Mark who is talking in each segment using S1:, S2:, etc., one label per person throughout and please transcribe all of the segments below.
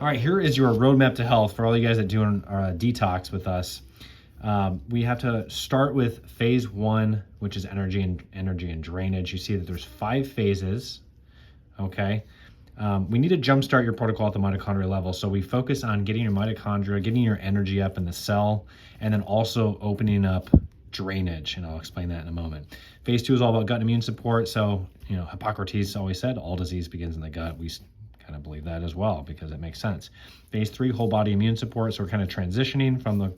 S1: All right, here is your roadmap to health for all you guys that do a detox with us. We have to start with phase one, which is energy and drainage. You see that there's 5 phases. Okay. We need to jumpstart your protocol at the mitochondria level. So we focus on getting your mitochondria, getting your energy up in the cell, and then also opening up drainage. And I'll explain that in a moment. Phase 2 is all about gut and immune support. So, Hippocrates always said all disease begins in the gut. We kind of believe that as well because it makes sense. Phase 3, whole body immune support. So we're kind of transitioning from the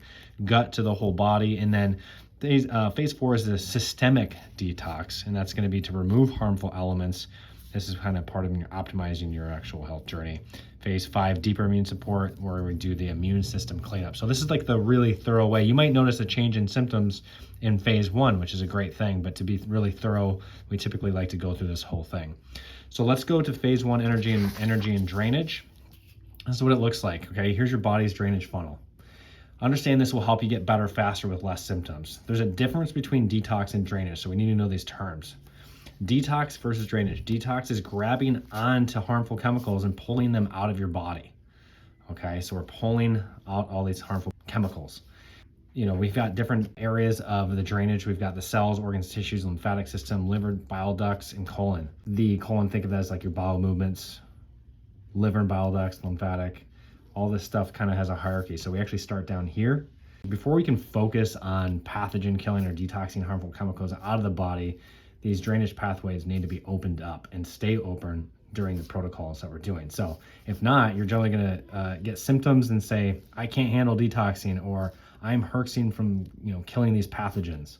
S1: gut to the whole body. And then phase 4 is the systemic detox. And that's going to be to remove harmful elements. This is kind of part of optimizing your actual health journey. Phase 5, deeper immune support, where we do the immune system cleanup. So this is like the really thorough way. You might notice a change in symptoms in phase 1, which is a great thing, but to be really thorough, we typically like to go through this whole thing. So let's go to phase 1, energy and drainage. This is what it looks like, okay? Here's your body's drainage funnel. Understand this will help you get better faster with less symptoms. There's a difference between detox and drainage, so we need to know these terms. Detox versus drainage. Detox is grabbing onto harmful chemicals and pulling them out of your body. Okay, so we're pulling out all these harmful chemicals. We've got different areas of the drainage. We've got the cells, organs, tissues, lymphatic system, liver, bile ducts, and colon. The colon, think of that as like your bowel movements, liver and bile ducts, lymphatic. All this stuff kind of has a hierarchy. So we actually start down here. Before we can focus on pathogen killing or detoxing harmful chemicals out of the body, these drainage pathways need to be opened up and stay open during the protocols that we're doing. So if not, you're generally gonna get symptoms and say, I can't handle detoxing, or I'm herxing from killing these pathogens.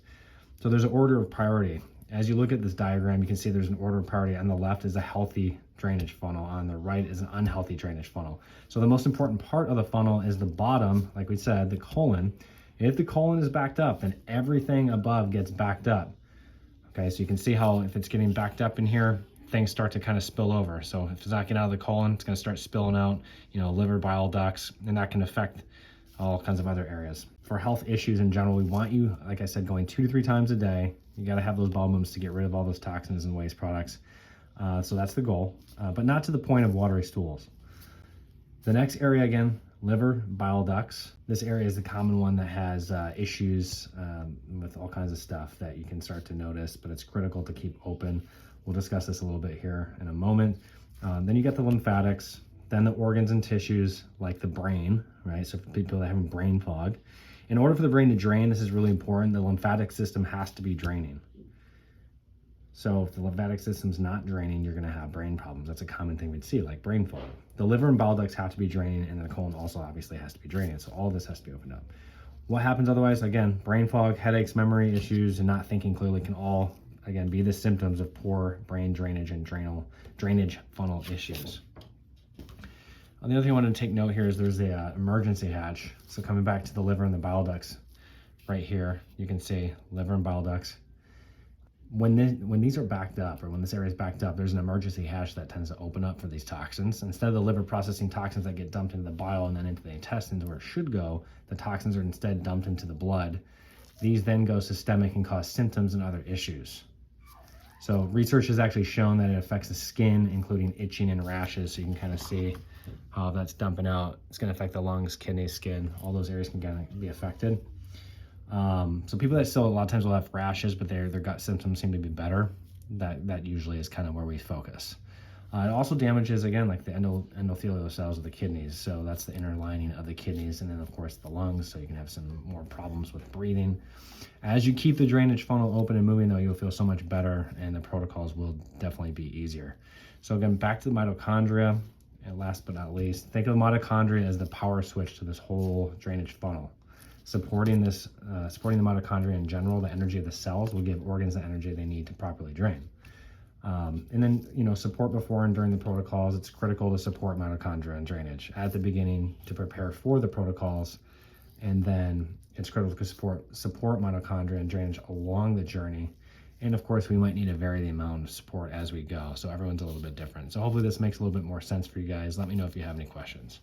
S1: So there's an order of priority. As you look at this diagram, you can see there's an order of priority. On the left is a healthy drainage funnel. On the right is an unhealthy drainage funnel. So the most important part of the funnel is the bottom, like we said, the colon. If the colon is backed up, then everything above gets backed up. Okay, so you can see how if it's getting backed up in here, things start to kind of spill over. So if it's not getting out of the colon, it's going to start spilling out, liver, bile ducts, and that can affect all kinds of other areas. For health issues in general, we want you, like I said, going 2 to 3 times a day. You got to have those bowel movements to get rid of all those toxins and waste products. So that's the goal, but not to the point of watery stools. The next area, again, liver, bile ducts. This area is the common one that has issues with all kinds of stuff that you can start to notice, but it's critical to keep open. We'll discuss this a little bit here in a moment. Then you got the lymphatics, then the organs and tissues like the brain, right? So for people that are having brain fog, in order for the brain to drain, this is really important, the lymphatic system has to be draining. So if the lymphatic system's not draining, you're gonna have brain problems. That's a common thing we'd see, like brain fog. The liver and bile ducts have to be draining, and the colon also obviously has to be draining. So all this has to be opened up. What happens otherwise? Again, brain fog, headaches, memory issues, and not thinking clearly can all, again, be the symptoms of poor brain drainage and drainage funnel issues. The other thing I want to take note here is there's the emergency hatch. So coming back to the liver and the bile ducts, right here, you can see liver and bile ducts. When these are backed up, or when this area is backed up, there's an emergency hatch that tends to open up for these toxins. Instead of the liver processing toxins that get dumped into the bile and then into the intestines where it should go, the toxins are instead dumped into the blood. These then go systemic and cause symptoms and other issues. So research has actually shown that it affects the skin, including itching and rashes. So you can kind of see how that's dumping out. It's going to affect the lungs, kidneys, skin. All those areas can kind of be affected. So people that still a lot of times will have rashes, but their gut symptoms seem to be better. That usually is kind of where we focus. It also damages, again, like the endothelial cells of the kidneys. So that's the inner lining of the kidneys, and then of course the lungs. So you can have some more problems with breathing. As you keep the drainage funnel open and moving, though, you'll feel so much better, and the protocols will definitely be easier. So again, back to the mitochondria. And last but not least, think of the mitochondria as the power switch to this whole drainage funnel. Supporting the mitochondria in general, the energy of the cells will give organs the energy they need to properly drain. And then, support before and during the protocols. It's critical to support mitochondria and drainage at the beginning to prepare for the protocols. And then it's critical to support mitochondria and drainage along the journey. And of course, we might need to vary the amount of support as we go. So everyone's a little bit different. So hopefully this makes a little bit more sense for you guys. Let me know if you have any questions.